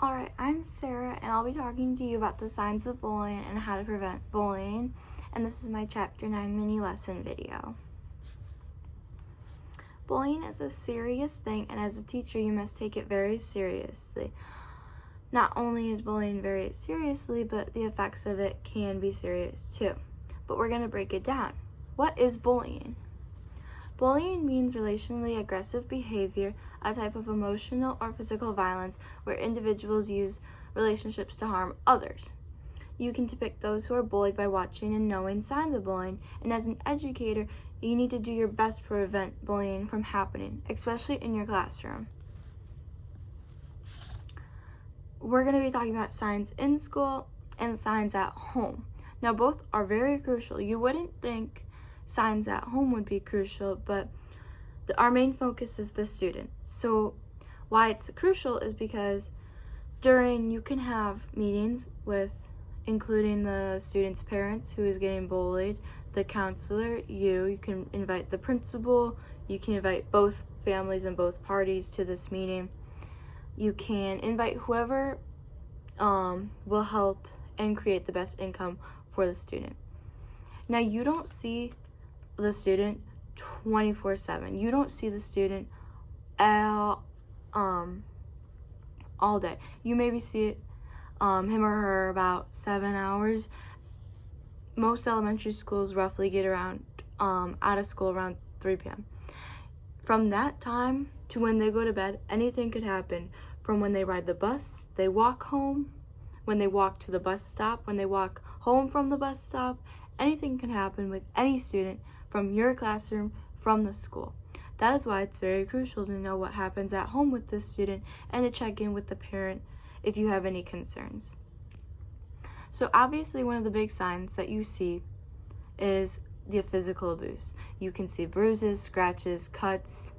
Alright, I'm Sarah, and I'll be talking to you about the signs of bullying and how to prevent bullying, and this is my Chapter 9 mini lesson video. Bullying is a serious thing, and as a teacher, you must take it very seriously. Not only is bullying very seriously, but the effects of it can be serious too. But we're going to break it down. What is bullying? Bullying means relationally aggressive behavior, a type of emotional or physical violence where individuals use relationships to harm others. You can depict those who are bullied by watching and knowing signs of bullying, and as an educator, you need to do your best to prevent bullying from happening, especially in your classroom. We're going to be talking about signs in school and signs at home. Now, both are very crucial. You wouldn't think signs at home would be crucial, but our main focus is the student. So why it's crucial is because you can have meetings with including the student's parents who is getting bullied, the counselor, you can invite the principal, you can invite both families and both parties to this meeting. You can invite whoever will help and create the best income for the student. Now, you don't see the student 24/7. You don't see the student all day. You maybe see him or her about 7 hours. Most elementary schools roughly get around out of school around 3 p.m. From that time to when they go to bed, anything could happen. From when they ride the bus, they walk home, when they walk to the bus stop, when they walk home from the bus stop, anything can happen with any student from your classroom, from the school. That is why it's very crucial to know what happens at home with the student and to check in with the parent if you have any concerns. So obviously one of the big signs that you see is the physical abuse. You can see bruises, scratches, cuts.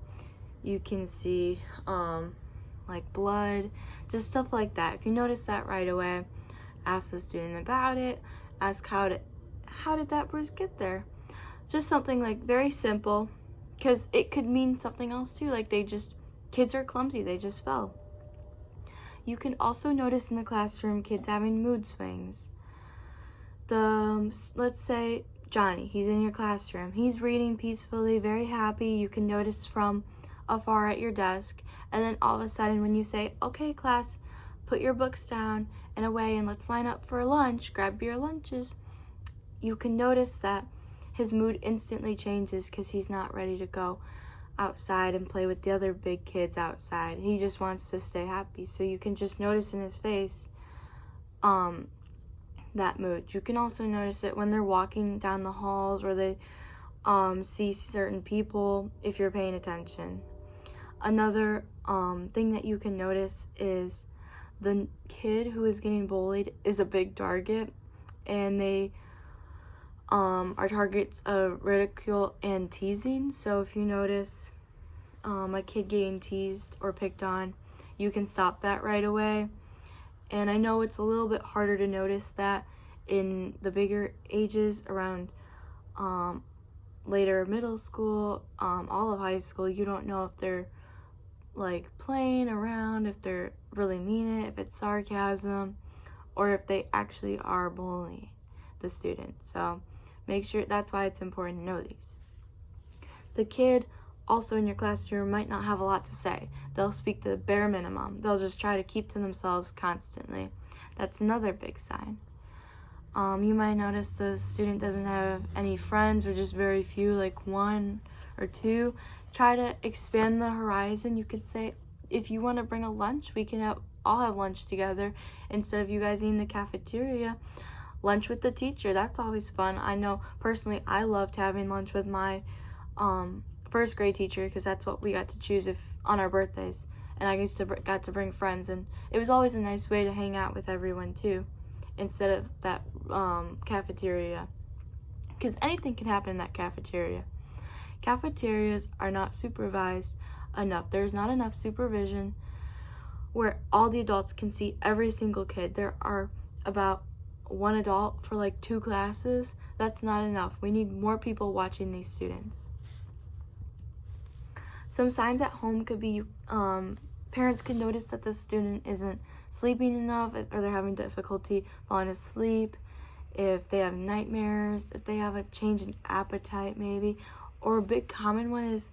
You can see like blood, just stuff like that. If you notice that right away, ask the student about it. Ask how did that bruise get there? Just something like very simple, because it could mean something else too, like kids are clumsy, they just fell. You can also notice in the classroom kids having mood swings. Let's say Johnny, he's in your classroom, he's reading peacefully, very happy. You can notice from afar at your desk, and then all of a sudden when you say, okay class, put your books down and away and let's line up for lunch, grab your lunches, you can notice that his mood instantly changes because he's not ready to go outside and play with the other big kids outside. He just wants to stay happy. So you can just notice in his face that mood. You can also notice it when they're walking down the halls or they see certain people if you're paying attention. Another thing that you can notice is the kid who is getting bullied is a big target, and they are targets of ridicule and teasing. So if you notice a kid getting teased or picked on, you can stop that right away. And I know it's a little bit harder to notice that in the bigger ages around later middle school, all of high school. You don't know if they're like playing around, if they're really mean it, if it's sarcasm, or if they actually are bullying the student. So make sure, that's why it's important to know these. The kid also in your classroom might not have a lot to say. They'll speak the bare minimum. They'll just try to keep to themselves constantly. That's another big sign. You might notice the student doesn't have any friends or just very few, like 1 or 2. Try to expand the horizon. You could say, if you want to bring a lunch, we can all have lunch together. Instead of you guys eating in the cafeteria, lunch with the teacher. That's always fun. I know personally I loved having lunch with my first grade teacher, because that's what we got to choose on our birthdays, and I got to bring friends, and it was always a nice way to hang out with everyone too, instead of that cafeteria, because anything can happen in that cafeteria. Cafeterias are not supervised enough. There's not enough supervision where all the adults can see every single kid. There are about 1 adult for like 2 classes. That's not enough. We need more people watching these students. Some signs at home could be Parents can notice that the student isn't sleeping enough, or they're having difficulty falling asleep, if they have nightmares, if they have a change in appetite maybe. Or a big common one is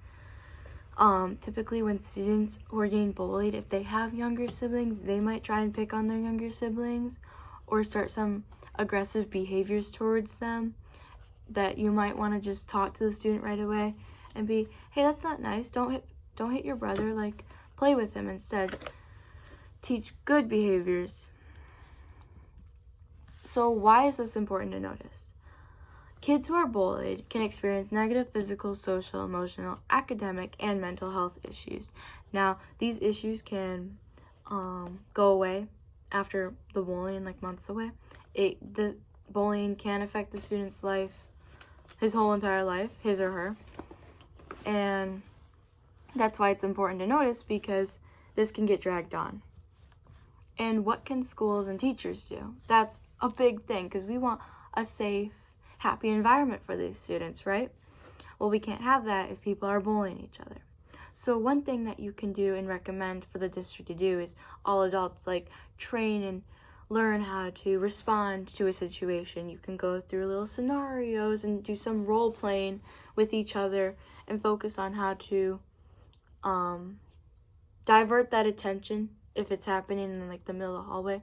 typically when students who are getting bullied, if they have younger siblings, they might try and pick on their younger siblings or start some aggressive behaviors towards them, that you might want to just talk to the student right away and be, hey, that's not nice, don't hit your brother, like play with him instead. Teach good behaviors. So why is this important to notice? Kids who are bullied can experience negative physical, social, emotional, academic, and mental health issues. Now, these issues can go away after the bullying, like months away. The bullying can affect the student's life, his whole entire life, his or her. And that's why it's important to notice, because this can get dragged on. And what can schools and teachers do? That's a big thing, because we want a safe, happy environment for these students, right? Well, we can't have that if people are bullying each other. So one thing that you can do and recommend for the district to do is all adults like train and learn how to respond to a situation. You can go through little scenarios and do some role playing with each other and focus on how to divert that attention if it's happening in like the middle of the hallway,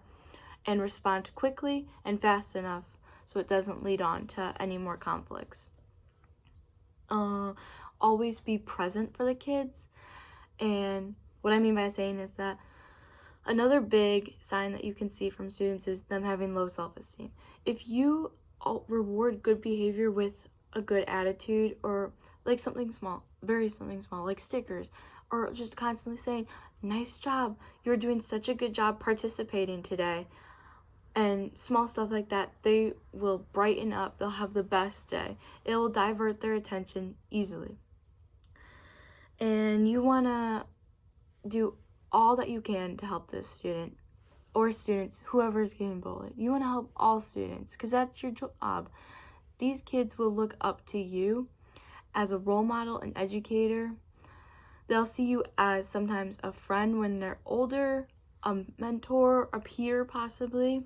and respond quickly and fast enough so it doesn't lead on to any more conflicts. Always be present for the kids. And what I mean by saying is that another big sign that you can see from students is them having low self-esteem. If you reward good behavior with a good attitude, or like something small, something small, like stickers, or just constantly saying, nice job, you're doing such a good job participating today, and small stuff like that, they will brighten up. They'll have the best day. It will divert their attention easily. And you want to do all that you can to help this student or students, whoever is getting bullied. You want to help all students, because that's your job. These kids will look up to you as a role model, an educator. They'll see you as sometimes a friend when they're older, a mentor, a peer possibly.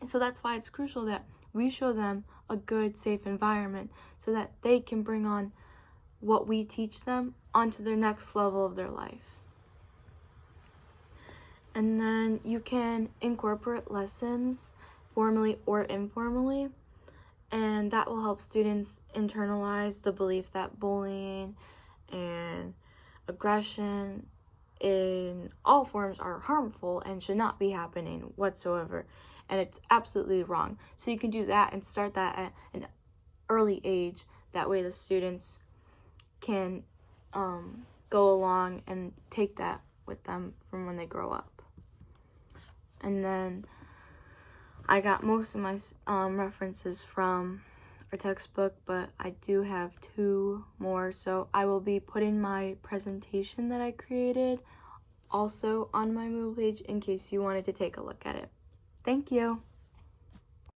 And so that's why it's crucial that we show them a good, safe environment so that they can bring on what we teach them onto their next level of their life. And then you can incorporate lessons formally or informally, and that will help students internalize the belief that bullying and aggression in all forms are harmful and should not be happening whatsoever. And it's absolutely wrong. So you can do that and start that at an early age. That way the students can go along and take that with them from when they grow up. And then I got most of my references from our textbook, but I do have 2 more. So I will be putting my presentation that I created also on my Moodle page in case you wanted to take a look at it. Thank you.